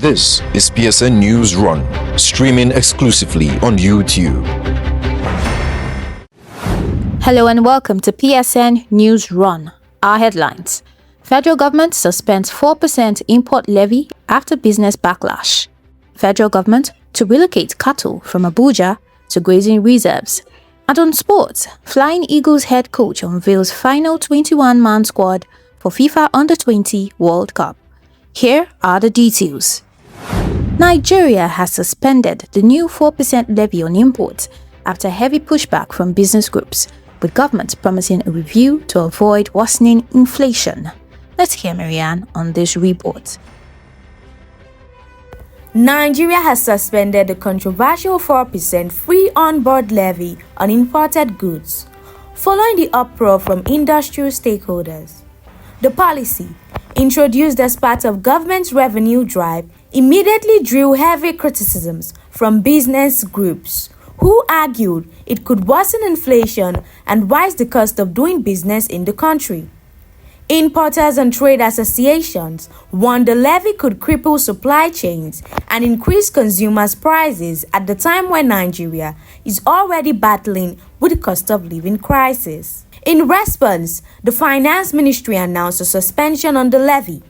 This is PSN Newsrun, streaming exclusively on YouTube. Hello and welcome to PSN Newsrun. Our headlines. Federal government suspends 4% import levy after business backlash. Federal government to relocate cattle from Abuja to grazing reserves. And on sports, Flying Eagles head coach unveils final 21-man squad for FIFA Under-20 World Cup. Here are the details. Nigeria has suspended the new 4% levy on imports after heavy pushback from business groups, with government promising a review to avoid worsening inflation. Let's hear Marianne on this report. Nigeria has suspended the controversial 4% free on-board levy on imported goods, following the uproar from industrial stakeholders. The policy, introduced as part of government's revenue drive, immediately drew heavy criticisms from business groups, who argued it could worsen inflation and rise the cost of doing business in the country. Importers and trade associations warned the levy could cripple supply chains and increase consumers' prices at the time when Nigeria is already battling with the cost of living crisis. In response, the Finance Ministry announced a suspension on the levy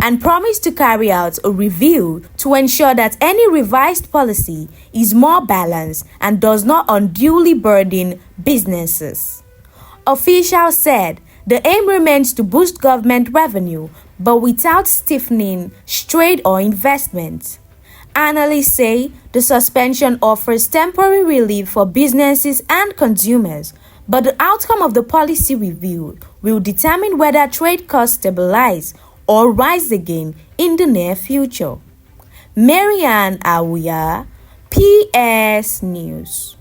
and promised to carry out a review to ensure that any revised policy is more balanced and does not unduly burden businesses. Officials said the aim remains to boost government revenue, but without stiffening trade or investment. Analysts say the suspension offers temporary relief for businesses and consumers, but the outcome of the policy review will determine whether trade costs stabilize or rise again in the near future. Marianne Awuya, PS News.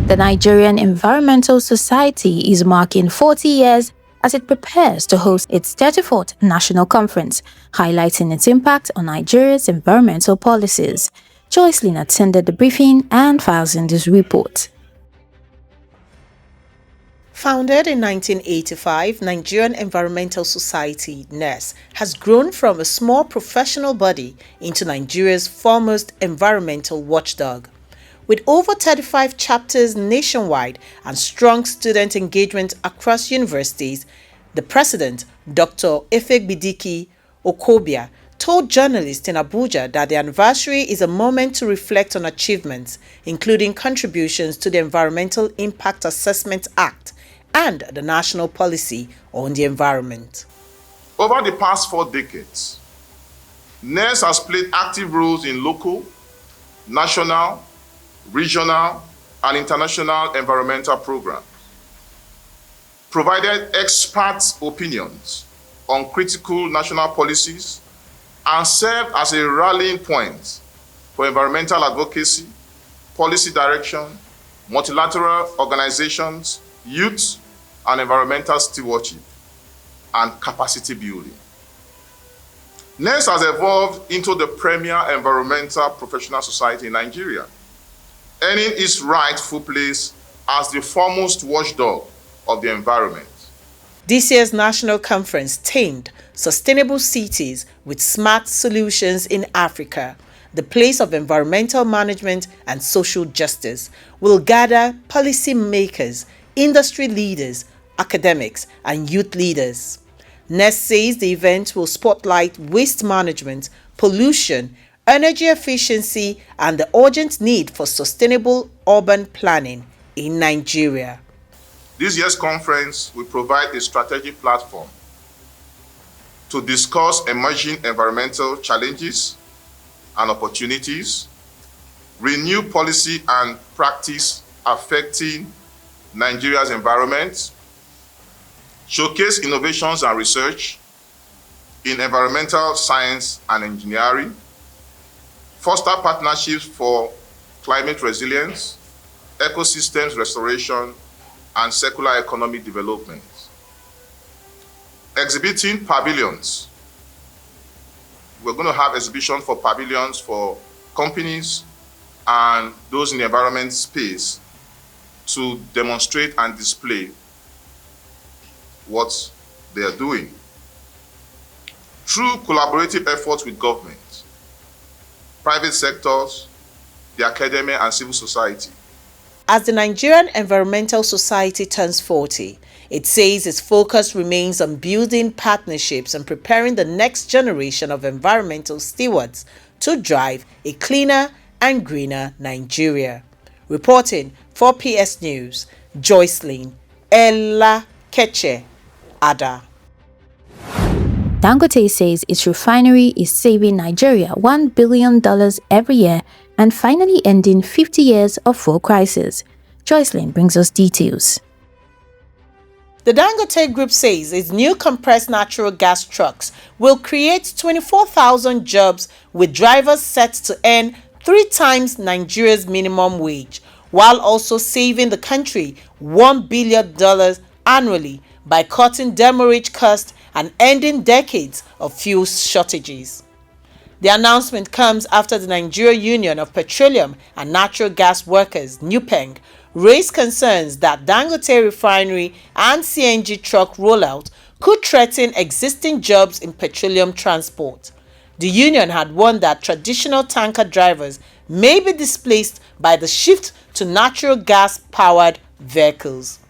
The Nigerian Environmental Society is marking 40 years as it prepares to host its 34th National Conference, highlighting its impact on Nigeria's environmental policies. Joycelyn attended the briefing and files in this report. Founded in 1985, Nigerian Environmental Society (NES) has grown from a small professional body into Nigeria's foremost environmental watchdog. With over 35 chapters nationwide and strong student engagement across universities, the president, Dr. Ifegbidiki Okobia, told journalists in Abuja that the anniversary is a moment to reflect on achievements, including contributions to the Environmental Impact Assessment Act and the national policy on the environment. Over the past 4 decades, NES has played active roles in local, national, regional, and international environmental programs, provided expert opinions on critical national policies, and served as a rallying point for environmental advocacy, policy direction, multilateral organizations, youth, and environmental stewardship and capacity building. NES has evolved into the premier environmental professional society in Nigeria, earning its rightful place as the foremost watchdog of the environment. This year's national conference, themed Sustainable Cities with Smart Solutions in Africa, the place of environmental management and social justice, will gather policymakers, industry leaders, academics, and youth leaders. NES says the event will spotlight waste management, pollution, energy efficiency, and the urgent need for sustainable urban planning in Nigeria. This year's conference will provide a strategic platform to discuss emerging environmental challenges and opportunities, renew policy and practice affecting Nigeria's environment, showcase innovations and research in environmental science and engineering, foster partnerships for climate resilience, ecosystems restoration, and circular economy development. Exhibiting pavilions. We're going to have exhibition for pavilions for companies and those in the environment space to demonstrate and display what they are doing. Through collaborative efforts with government, private sectors, the academia, and civil society. As the Nigerian Environmental Society turns 40, it says its focus remains on building partnerships and preparing the next generation of environmental stewards to drive a cleaner and greener Nigeria. Reporting for PS News, Joycelyn Ella Keche Ada. Dangote says its refinery is saving Nigeria $1 billion every year and finally ending 50 years of fuel crisis. Joycelyn brings us details. The Dangote Group says its new compressed natural gas trucks will create 24,000 jobs with drivers set to earn 3 times Nigeria's minimum wage, while also saving the country $1 billion annually by cutting demurrage costs and ending decades of fuel shortages. The announcement comes after the Nigeria Union of Petroleum and Natural Gas Workers, NUPENG, raised concerns that Dangote refinery and CNG truck rollout could threaten existing jobs in petroleum transport. The union had warned that traditional tanker drivers may be displaced by the shift to natural gas-powered vehicles.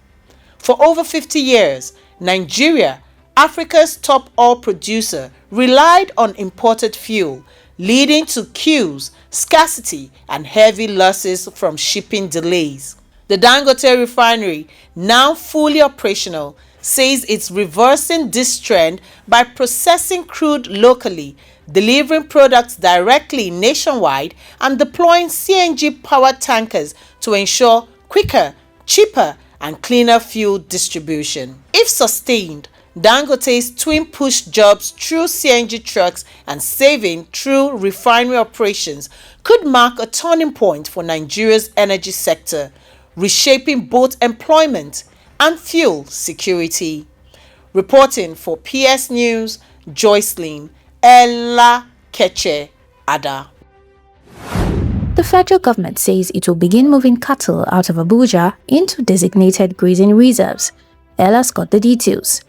For over 50 years, Nigeria, Africa's top oil producer, relied on imported fuel, leading to queues, scarcity, and heavy losses from shipping delays. The Dangote refinery, now fully operational, says it's reversing this trend by processing crude locally, delivering products directly nationwide, and deploying CNG-powered tankers to ensure quicker, cheaper, and cleaner fuel distribution. If sustained, Dangote's twin-push jobs through CNG trucks and saving through refinery operations could mark a turning point for Nigeria's energy sector, reshaping both employment and fuel security. Reporting for PS News, Joycelyn Ella Keche Ada. The federal government says it will begin moving cattle out of Abuja into designated grazing reserves. Ella's got the details.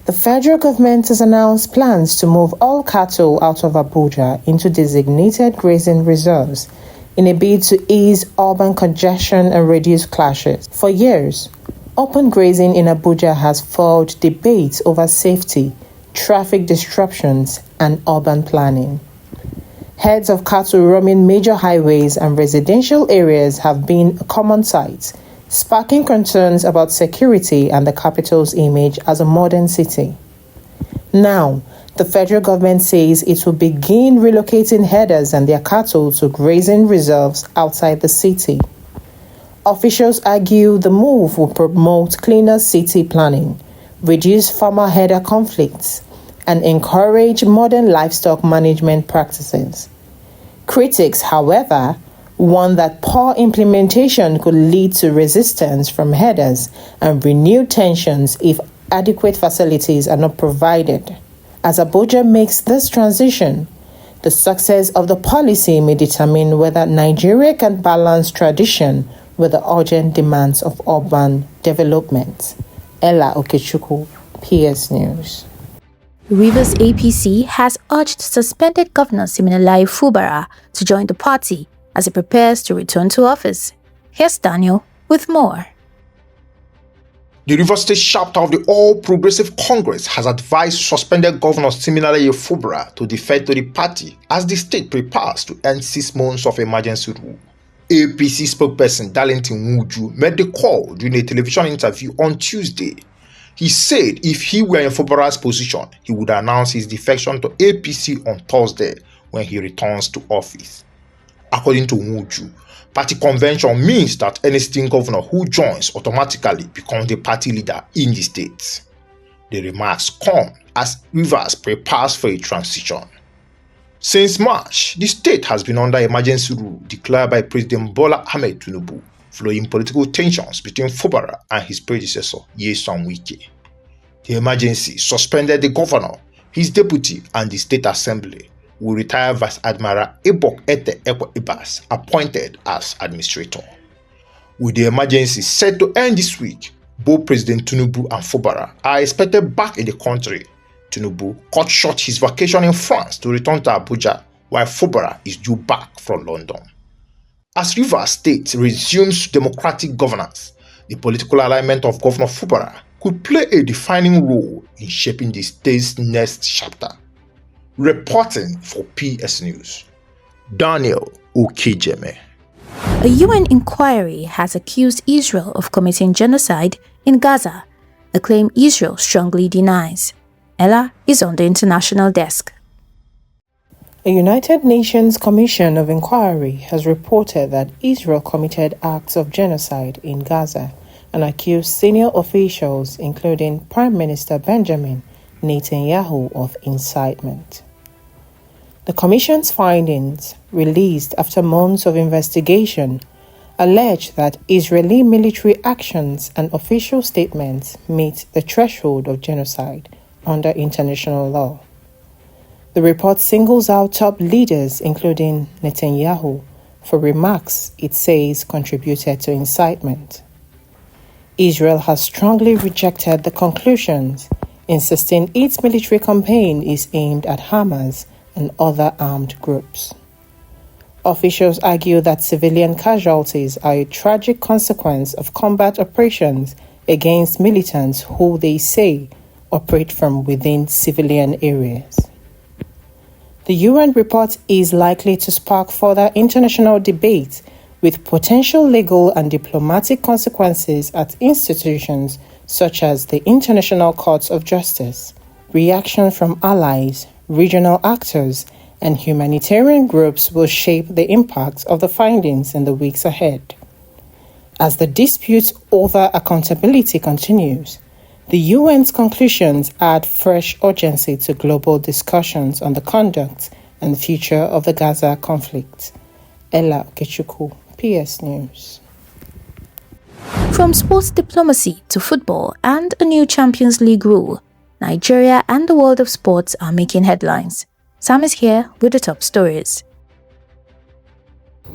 The federal government has announced plans to move all cattle out of Abuja into designated grazing reserves in a bid to ease urban congestion and reduce clashes. For years, open grazing in Abuja has fueled debate over safety, traffic disruptions, and urban planning. Herds of cattle roaming major highways and residential areas have been a common sight, sparking concerns about security and the capital's image as a modern city. Now, the federal government says it will begin relocating herders and their cattle to grazing reserves outside the city. Officials argue the move will promote cleaner city planning, reduce farmer-herder conflicts, and encourage modern livestock management practices. Critics, however, warn that poor implementation could lead to resistance from herders and renewed tensions if adequate facilities are not provided. As Abuja makes this transition, the success of the policy may determine whether Nigeria can balance tradition with the urgent demands of urban development. Ella Okechukwu, PS News. Rivers APC has urged suspended Governor Siminalayi Fubara to join the party as it prepares to return to office. Here's Daniel with more. The Rivers State chapter of the All Progressive Congress has advised suspended Governor Siminalayi Fubara to defect to the party as the state prepares to end 6 months of emergency rule. APC spokesperson Darlington Wuju made the call during a television interview on Tuesday. He said if he were in Fubara's position, he would announce his defection to APC on Thursday when he returns to office. According to Wuju, party convention means that any sitting governor who joins automatically becomes the party leader in the state. The remarks come as Rivers prepares for a transition. Since March, the state has been under emergency rule declared by President Bola Ahmed Tinubu, following political tensions between Fubara and his predecessor, Nyesom Wike. The emergency suspended the governor, his deputy, and the state assembly, with retired Vice Admiral Ebok Ete Ekwe Ibas appointed as administrator. With the emergency set to end this week, both President Tinubu and Fubara are expected back in the country. Tinubu cut short his vacation in France to return to Abuja while Fubara is due back from London. As Rivers State resumes democratic governance, the political alignment of Governor Fubara could play a defining role in shaping the state's next chapter. Reporting for PS News, Daniel Okejeme. A UN inquiry has accused Israel of committing genocide in Gaza, a claim Israel strongly denies. Ella is on the international desk. A United Nations Commission of Inquiry has reported that Israel committed acts of genocide in Gaza and accused senior officials, including Prime Minister Benjamin Netanyahu, of incitement. The Commission's findings, released after months of investigation, allege that Israeli military actions and official statements meet the threshold of genocide under international law. The report singles out top leaders, including Netanyahu, for remarks it says contributed to incitement. Israel has strongly rejected the conclusions, insisting its military campaign is aimed at Hamas and other armed groups. Officials argue that civilian casualties are a tragic consequence of combat operations against militants who they say operate from within civilian areas. The UN report is likely to spark further international debate with potential legal and diplomatic consequences at institutions such as the International Court of Justice. Reaction from allies, regional actors, and humanitarian groups will shape the impact of the findings in the weeks ahead. As the dispute over accountability continues, the UN's conclusions add fresh urgency to global discussions on the conduct and future of the Gaza conflict. Ella Okechukwu, PS News. From sports diplomacy to football and a new Champions League rule, Nigeria and the world of sports are making headlines. Sam is here with the top stories.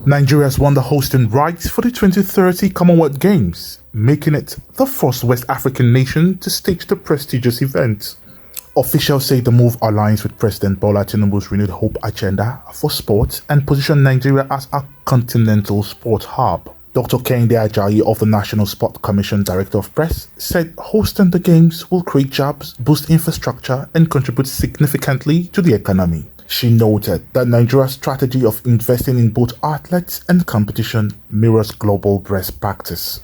Nigeria has won the hosting rights for the 2030 Commonwealth Games, making it the first West African nation to stage the prestigious event. Officials say the move aligns with President Bola Tinubu's renewed hope agenda for sport and position Nigeria as a continental sport hub. Dr. Kehinde Ajayi of the National Sport Commission Director of Press said hosting the games will create jobs, boost infrastructure, and contribute significantly to the economy. She noted that Nigeria's strategy of investing in both athletes and competition mirrors global best practice.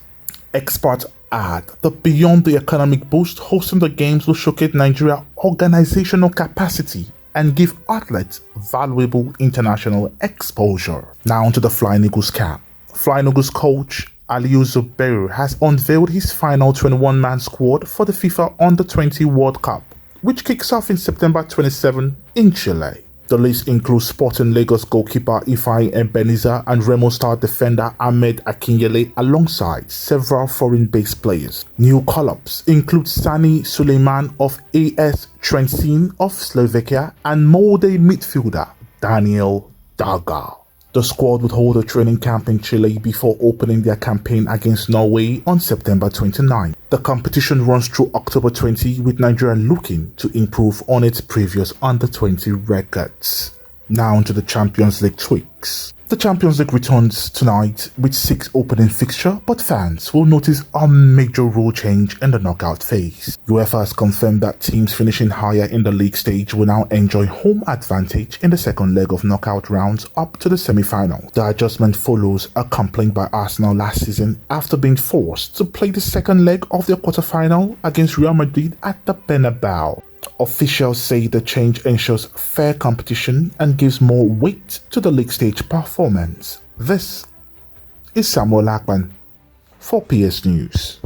Experts add that beyond the economic boost, hosting the games will showcase Nigeria's organizational capacity and give athletes valuable international exposure. Now to the Flying Eagles camp. Flying Eagles coach Aliyu Zubairu has unveiled his final 21-man squad for the FIFA Under-20 World Cup, which kicks off in September 27 in Chile. The list includes Sporting Lagos goalkeeper Ifeanyi Ebenezer and Remo star defender Ahmed Akinyele alongside several foreign-based players. New call-ups include Sani Suleiman of AS Trenčín of Slovakia and Molde midfielder Daniel Daga. The squad would hold a training camp in Chile before opening their campaign against Norway on September 29. The competition runs through October 20, with Nigeria looking to improve on its previous Under-20 records. Now to the Champions League tweaks. The Champions League returns tonight with 6 opening fixtures, but fans will notice a major rule change in the knockout phase. UEFA has confirmed that teams finishing higher in the league stage will now enjoy home advantage in the second leg of knockout rounds up to the semi-final. The adjustment follows a complaint by Arsenal last season after being forced to play the second leg of their quarter-final against Real Madrid at the Bernabeu. Officials say the change ensures fair competition and gives more weight to the league stage performance. This is Samuel Akpan for PS News.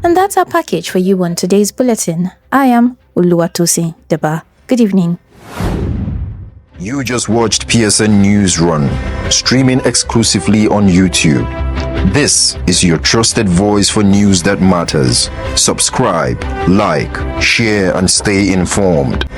And that's our package for you on today's bulletin. I am Uluwatosin Deba. Good evening. You just watched PSN Newsrun, streaming exclusively on YouTube. This is your trusted voice for news that matters. Subscribe, like, share, and stay informed.